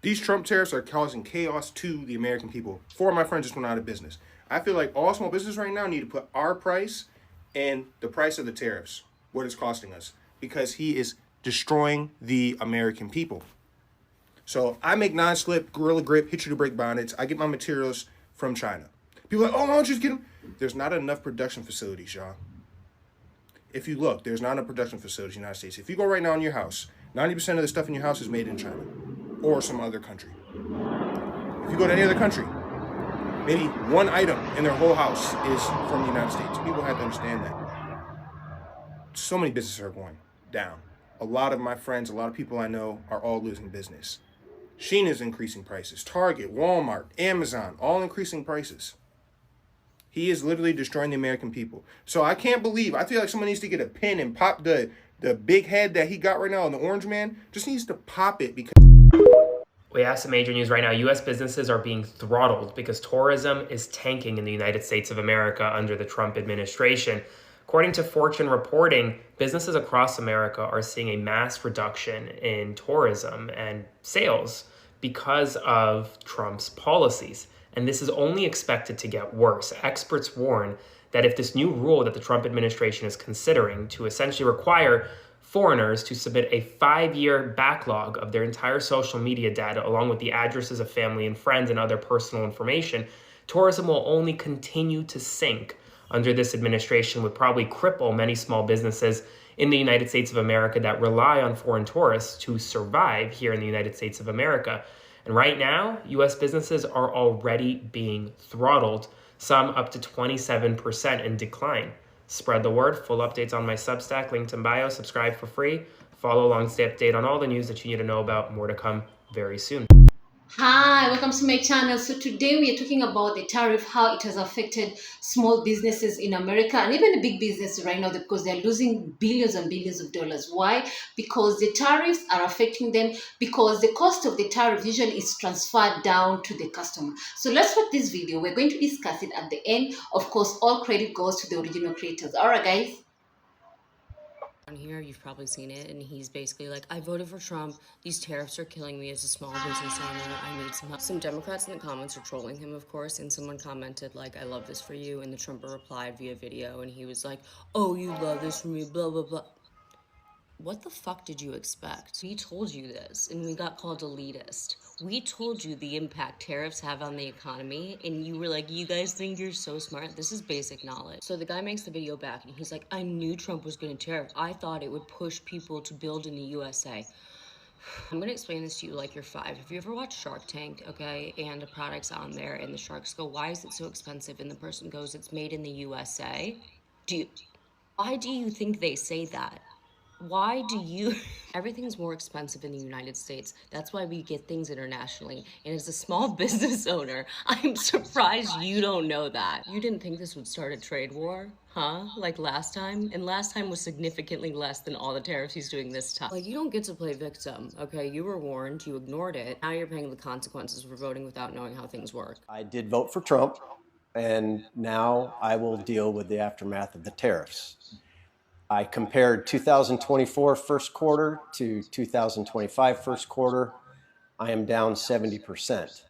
These Trump tariffs are causing chaos to the American people. Four of my friends just went out of business. I feel like all small business right now need to put our price and the price of the tariffs, what it's costing us, because he is destroying the American people. So I make non-slip, Gorilla Grip, hit you to break bonnets. I get my materials from China. People are like, oh, why don't you just get them? There's not enough production facilities, y'all. If you look, there's not enough production facilities in the United States. If you go right now in your house, 90% of the stuff in your house is made in China or some other country. If you go to any other country, maybe one item in their whole house is from the United States. People have to understand that. So many businesses are going down. A lot of my friends, a lot of people I know are all losing business. Shein is increasing prices. Target, Walmart, Amazon, all increasing prices. He is literally destroying the American people. So I can't believe, I feel like someone needs to get a pin and pop the big head that he got right now on the orange man. Just needs to pop it because... We have some major news right now. U.S. businesses are being throttled because tourism is tanking in the United States of America under the Trump administration. According to Fortune reporting, businesses across America are seeing a mass reduction in tourism and sales because of Trump's policies. And this is only expected to get worse. Experts warn that if this new rule that the Trump administration is considering to essentially require foreigners to submit a 5-year backlog of their entire social media data, along with the addresses of family and friends and other personal information, tourism will only continue to sink under this administration, would probably cripple many small businesses in the United States of America that rely on foreign tourists to survive here in the United States of America. And right now, U.S. businesses are already being throttled, some up to 27% in decline. Spread the word. Full updates on my Substack, linked in bio. Subscribe for free. Follow along, stay updated on all the news that you need to know about. More to come very soon. Hi, welcome to my channel. So today we are talking about the tariff, how it has affected small businesses in America and even the big businesses right now because they're losing billions and billions of dollars. Why? Because the tariffs are affecting them because the cost of the tariff usually is transferred down to the customer. So let's watch this video. We're going to discuss it at the end. Of course, all credit goes to the original creators. All right, guys. On here, you've probably seen it, and he's basically like, I voted for Trump. These tariffs are killing me as a small business owner. I need some help. Some Democrats in the comments are trolling him, of course, and someone commented like, I love this for you, and the Trumper replied via video, and he was like, oh, you love this for me, blah, blah, blah. What the fuck did you expect? We told you this, and we got called elitist. We told you the impact tariffs have on the economy, and you were like, you guys think you're so smart? This is basic knowledge. So the guy makes the video back, and he's like, I knew Trump was going to tariff. I thought it would push people to build in the USA. I'm going to explain this to you like you're 5. Have you ever watched Shark Tank, okay, and the product's on there, and the sharks go, why is it so expensive? And the person goes, it's made in the USA. Why do you think they say that? Why do you... Everything's more expensive in the United States. That's why we get things internationally. And as a small business owner, I'm surprised you don't know that. You didn't think this would start a trade war, huh? Like last time? And last time was significantly less than all the tariffs he's doing this time. Like, you don't get to play victim, okay? You were warned, you ignored it. Now you're paying the consequences for voting without knowing how things work. I did vote for Trump, and now I will deal with the aftermath of the tariffs. I compared 2024 first quarter to 2025 first quarter. I am down 70%.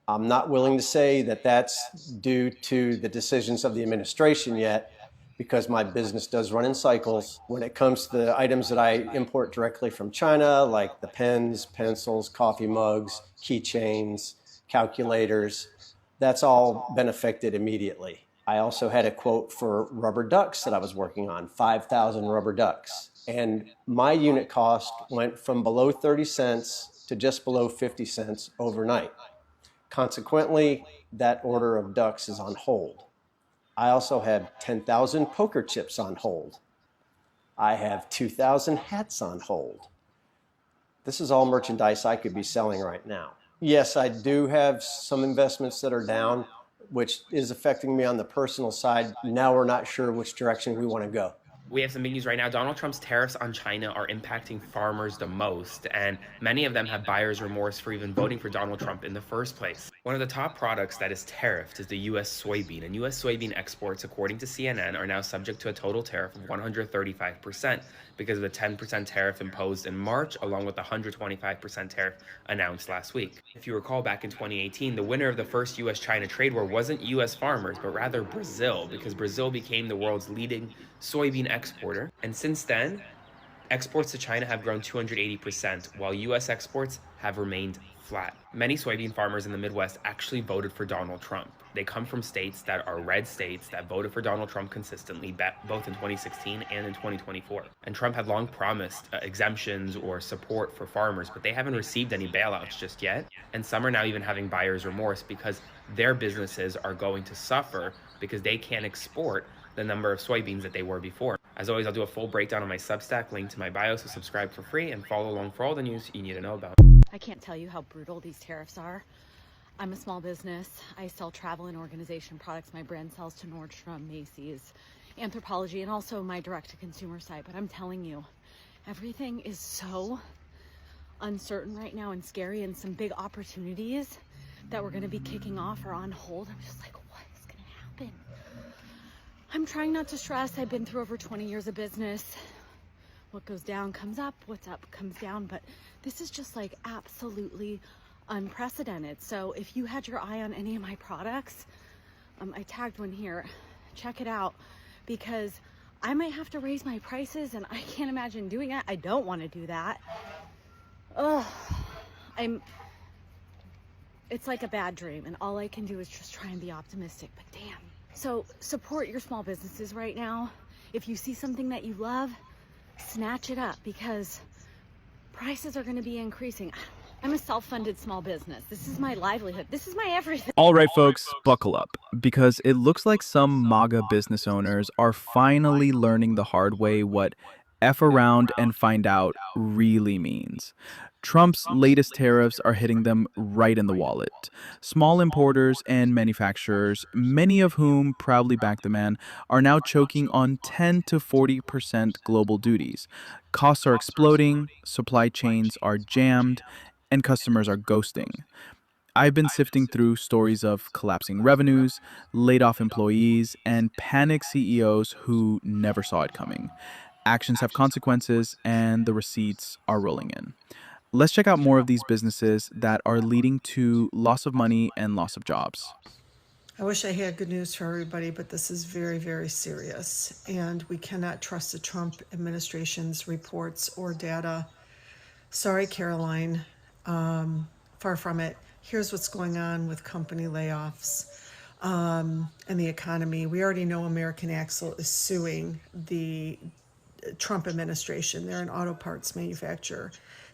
I'm not willing to say that that's due to the decisions of the administration yet, because my business does run in cycles. When it comes to the items that I import directly from China, like the pens, pencils, coffee mugs, keychains, calculators, that's all been affected immediately. I also had a quote for rubber ducks that I was working on, 5,000 rubber ducks. And my unit cost went from below 30 cents to just below 50 cents overnight. Consequently, that order of ducks is on hold. I also have 10,000 poker chips on hold. I have 2,000 hats on hold. This is all merchandise I could be selling right now. Yes, I do have some investments that are down, which is affecting me on the personal side. Now we're not sure which direction we want to go. We have some big news right now. Donald Trump's tariffs on China are impacting farmers the most, and many of them have buyer's remorse for even voting for Donald Trump in the first place. One of the top products that is tariffed is the U.S. soybean, and U.S. soybean exports, according to CNN, are now subject to a total tariff of 135% because of the 10% tariff imposed in March, along with the 125% tariff announced last week. If you recall, back in 2018, the winner of the first U.S.-China trade war wasn't U.S. farmers, but rather Brazil, because Brazil became the world's leading soybean exporter. And since then, exports to China have grown 280%, while U.S. exports have remained flat. Many soybean farmers in the Midwest actually voted for Donald Trump. They come from states that are red states that voted for Donald Trump consistently, both in 2016 and in 2024. And Trump had long promised exemptions or support for farmers, but they haven't received any bailouts just yet. And some are now even having buyer's remorse because their businesses are going to suffer because they can't export the number of soybeans that they were before. As always, I'll do a full breakdown on my Substack, link to my bio, so subscribe for free and follow along for all the news you need to know about. I can't tell you how brutal these tariffs are. I'm a small business. I sell travel and organization products. My brand sells to Nordstrom, Macy's, Anthropologie, and also my direct-to-consumer site. But I'm telling you, everything is so uncertain right now and scary, and some big opportunities that we're going to be kicking off are on hold. I'm just like, what is going to happen? I'm trying not to stress. I've been through over 20 years of business. What goes down comes up, what's up comes down, but this is just like absolutely unprecedented. So if you had your eye on any of my products, I tagged one here, check it out, because I might have to raise my prices and I can't imagine doing that. I don't want to do that. It's like a bad dream, and all I can do is just try and be optimistic, but damn. So support your small businesses right now. If you see something that you love, snatch it up, because prices are going to be increasing. I'm a self-funded small business. This is my livelihood. This is my everything. All right, folks, buckle up, because it looks like some MAGA business owners are finally learning the hard way what F around and find out really means. Trump's latest tariffs are hitting them right in the wallet. Small importers and manufacturers, many of whom proudly back the man, are now choking on 10 to 40% global duties. Costs are exploding, supply chains are jammed, and customers are ghosting. I've been sifting through stories of collapsing revenues, laid off employees, and panicked CEOs who never saw it coming. Actions have consequences, and the receipts are rolling in. Let's check out more of these businesses that are leading to loss of money and loss of jobs. I wish I had good news for everybody, but this is very, very serious, and we cannot trust the Trump administration's reports or data. Sorry, Caroline. Far from it. Here's what's going on with company layoffs and the economy. We already know American Axle is suing the Trump administration. They're an auto parts manufacturer,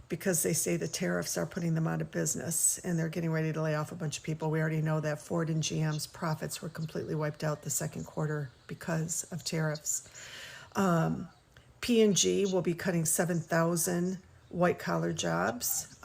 because they say the tariffs are putting them out of business and they're getting ready to lay off a bunch of people. We already know that Ford and GM's profits were completely wiped out the second quarter because of tariffs. P&G will be cutting 7,000 white-collar jobs.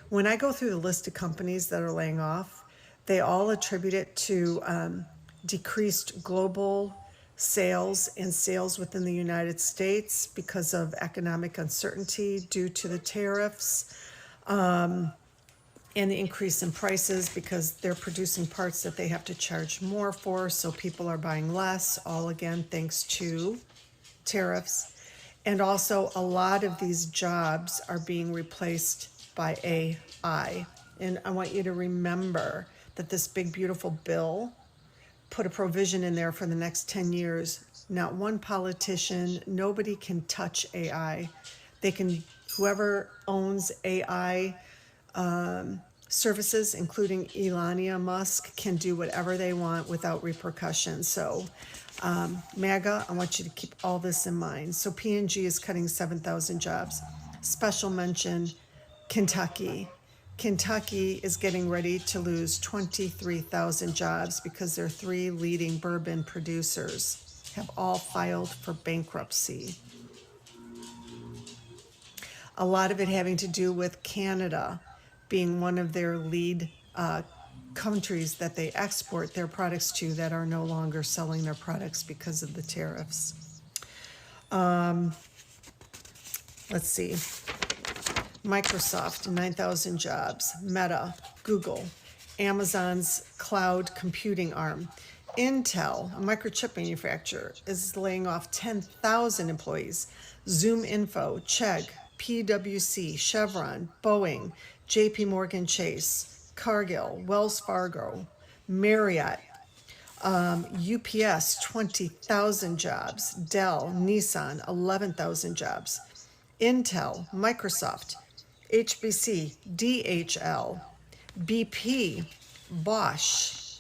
When I go through the list of companies that are laying off, they all attribute it to decreased global sales and sales within the United States because of economic uncertainty due to the tariffs, and the increase in prices because they're producing parts that they have to charge more for, so people are buying less, all again thanks to tariffs. And also, a lot of these jobs are being replaced by AI. And I want you to remember that this big, beautiful bill put a provision in there for the next 10 years. Not one politician, nobody can touch AI. They can, whoever owns AI services, including Elon Musk, can do whatever they want without repercussion. So MAGA, I want you to keep all this in mind. So P&G is cutting 7,000 jobs. Special mention, Kentucky. Kentucky is getting ready to lose 23,000 jobs because their three leading bourbon producers have all filed for bankruptcy. A lot of it having to do with Canada being one of their lead countries that they export their products to that are no longer selling their products because of the tariffs. Let's see. Microsoft, 9,000 jobs. Meta, Google, Amazon's cloud computing arm. Intel, a microchip manufacturer, is laying off 10,000 employees. Zoom Info, Chegg, PwC, Chevron, Boeing, JP Morgan Chase, Cargill, Wells Fargo, Marriott, UPS, 20,000 jobs. Dell, Nissan, 11,000 jobs. Intel, Microsoft, HBC, DHL, BP, Bosch,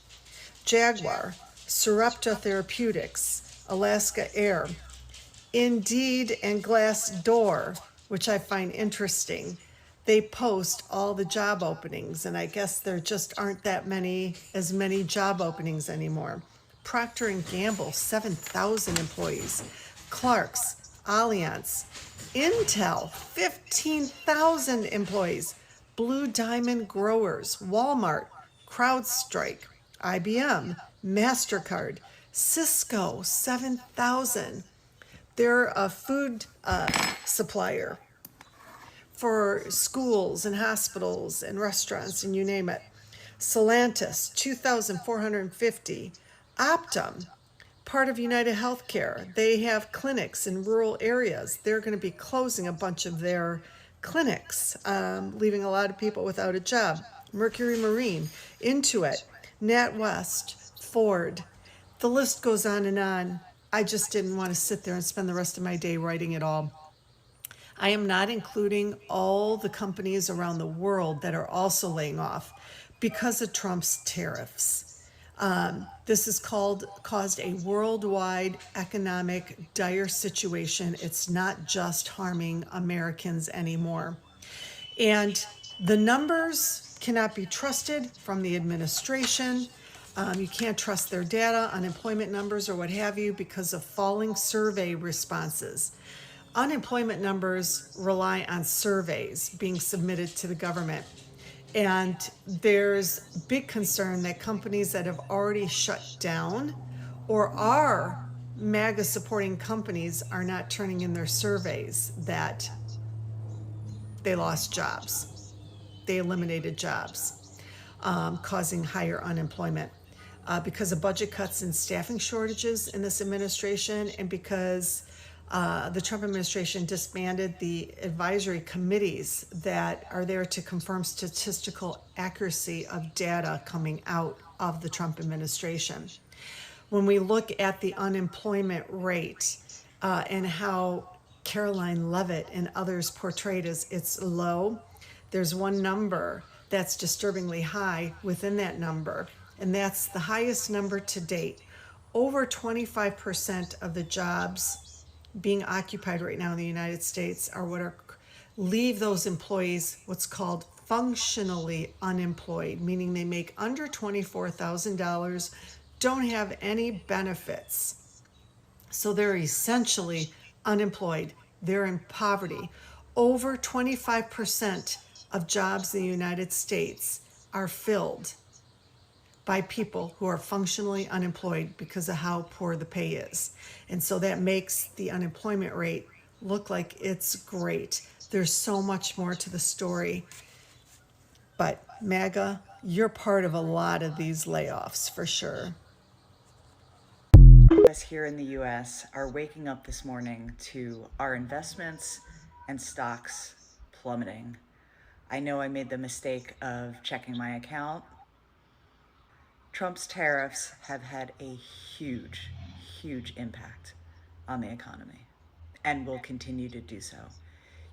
Jaguar, Sarepta Therapeutics, Alaska Air, Indeed, and Glassdoor, which I find interesting. They post all the job openings, and I guess there just aren't as many job openings anymore. Procter and Gamble, 7,000 employees. Clark's, Allianz, Intel, 15,000 employees. Blue Diamond Growers, Walmart, CrowdStrike, IBM, MasterCard, Cisco, 7,000. They're a food supplier for schools and hospitals and restaurants and you name it. Stellantis, 2,450. Optum, part of United Healthcare. They have clinics in rural areas. They're going to be closing a bunch of their clinics, leaving a lot of people without a job. Mercury Marine, Intuit, NatWest, Ford. The list goes on and on. I just didn't want to sit there and spend the rest of my day writing it all. I am not including all the companies around the world that are also laying off because of Trump's tariffs. This has caused a worldwide economic dire situation. It's not just harming Americans anymore. And the numbers cannot be trusted from the administration. You can't trust their data, unemployment numbers, or what have you, because of falling survey responses. Unemployment numbers rely on surveys being submitted to the government. And there's big concern that companies that have already shut down or are MAGA supporting companies are not turning in their surveys that they lost jobs. They eliminated jobs, causing higher unemployment. Because of budget cuts and staffing shortages in this administration, and because the Trump administration disbanded the advisory committees that are there to confirm statistical accuracy of data coming out of the Trump administration. When we look at the unemployment rate and how Caroline Levitt and others portrayed as it's low, there's one number that's disturbingly high within that number, and that's the highest number to date. Over 25% of the jobs being occupied right now in the United States are leave those employees what's called functionally unemployed, meaning they make under $24,000, don't have any benefits. So they're essentially unemployed. They're in poverty. Over 25% of jobs in the United States are filled by people who are functionally unemployed because of how poor the pay is. And so that makes the unemployment rate look like it's great. There's so much more to the story. But MAGA, you're part of a lot of these layoffs for sure. Us here in the US are waking up this morning to our investments and stocks plummeting. I know I made the mistake of checking my account. Trump's tariffs have had a huge, huge impact on the economy and will continue to do so.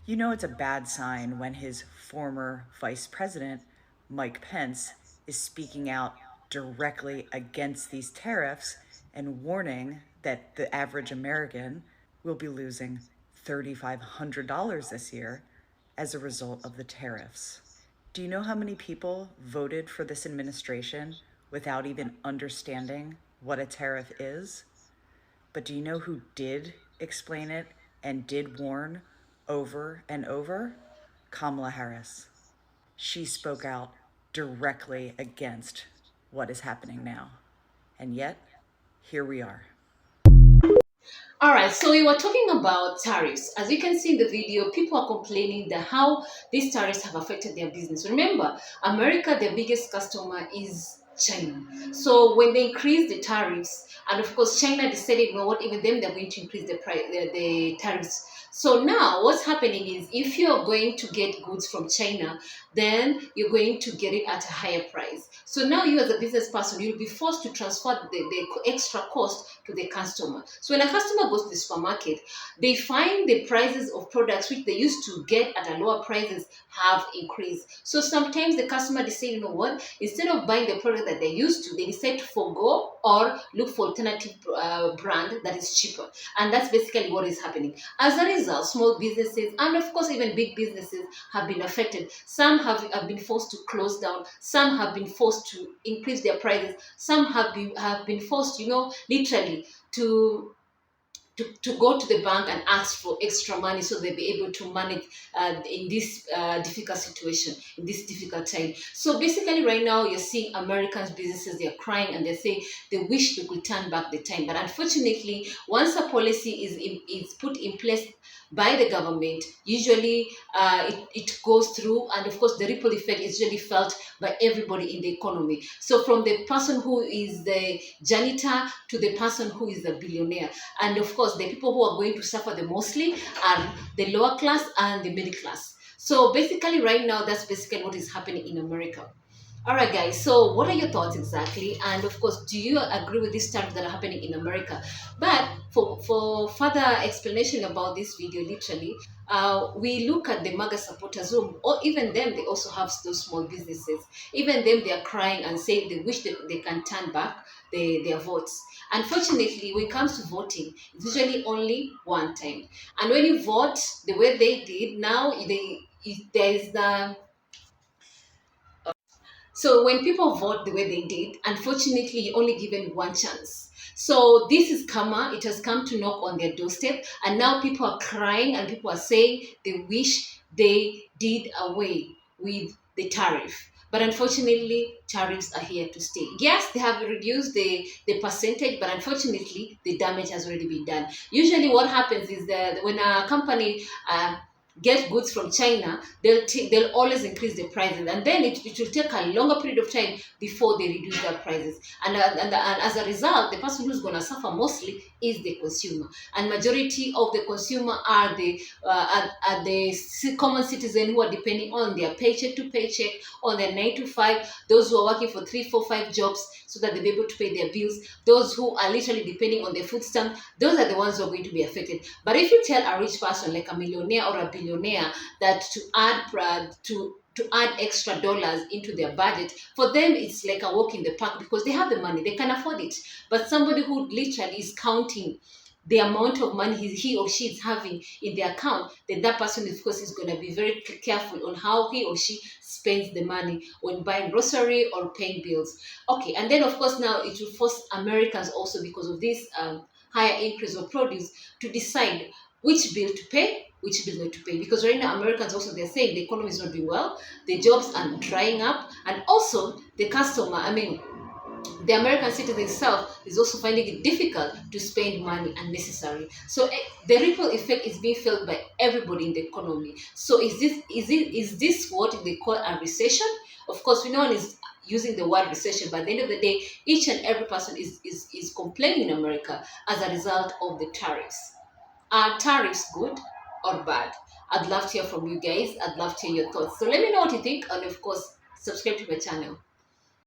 You know it's a bad sign when his former vice president, Mike Pence, is speaking out directly against these tariffs and warning that the average American will be losing $3,500 this year as a result of the tariffs. Do you know how many people voted for this administration without even understanding what a tariff is? But do you know who did explain it and did warn over and over? Kamala Harris. She spoke out directly against what is happening now. And yet, here we are. All right, so we were talking about tariffs. As you can see in the video, people are complaining that how these tariffs have affected their business. Remember, America, their biggest customer is China. So when they increase the tariffs, and of course China decided, you know what, even them they're going to increase the price, the tariffs. So now what's happening is if you're going to get goods from China, then you're going to get it at a higher price. So now you as a business person, you'll be forced to transfer the extra cost to the customer. So when a customer goes to the supermarket, they find the prices of products which they used to get at a lower prices have increased. So sometimes the customer decide, you know what, instead of buying the product that they used to, they decide to forego or look for alternative brand that is cheaper. And that's basically what is happening. As a result, small businesses and of course even big businesses have been affected. Some have been forced to close down. Some have been forced to increase their prices. Some have been forced, you know, literally to to go to the bank and ask for extra money so they'll be able to manage in this difficult situation, in this difficult time. So basically right now you're seeing Americans businesses, they're crying and they say they wish they could turn back the time. But unfortunately, once a policy is put in place by the government, usually it goes through, and of course the ripple effect is usually felt by everybody in the economy. So from the person who is the janitor to the person who is the billionaire. And of course, the people who are going to suffer the mostly are the lower class and the middle class. So basically, right now, that's basically what is happening in America. All right, guys. So, what are your thoughts exactly? And of course, do you agree with these tariffs that are happening in America? But for further explanation about this video, literally, we look at the MAGA supporters, who, or even them, they also have those small businesses. Even them, they are crying and saying they wish they can turn back their votes. Unfortunately, when it comes to voting, it's usually only one time. And when you vote the way they did, now there is the so when people vote the way they did, unfortunately, you're only given one chance. So this is karma. It has come to knock on their doorstep, and now people are crying and people are saying they wish they did away with the tariff. But unfortunately, tariffs are here to stay. Yes, they have reduced the percentage, but unfortunately, the damage has already been done. Usually, what happens is that when a company get goods from China, they'll always increase the prices, and then it will take a longer period of time before they reduce their prices. And as a result, the person who's going to suffer mostly is the consumer, and majority of the consumer are the common citizen who are depending on their paycheck to paycheck, on their 9 to 5, those who are working for 3, 4, 5 jobs so that they'll be able to pay their bills, those who are literally depending on their food stamp. Those are the ones who are going to be affected. But if you tell a rich person like a millionaire or a billionaire that to add extra dollars into their budget, for them it's like a walk in the park because they have the money, they can afford it. But somebody who literally is counting the amount of money he or she is having in their account, then that person, of course, is going to be very careful on how he or she spends the money when buying grocery or paying bills. Okay, and then of course now it will force Americans also, because of this higher increase of produce, to decide which bill to pay, which bill not to pay. Because right now Americans also, they're saying the economy is not doing well, the jobs are drying up, and also the customer, I mean the American citizen itself is also finding it difficult to spend money unnecessarily. So the ripple effect is being felt by everybody in the economy. So is this what they call a recession? Of course, we know one is using the word recession, but at the end of the day, each and every person is complaining in America as a result of the tariffs. Are tariffs good or bad? I'd love to hear from you guys. I'd love to hear your thoughts. So let me know what you think, and of course, subscribe to my channel.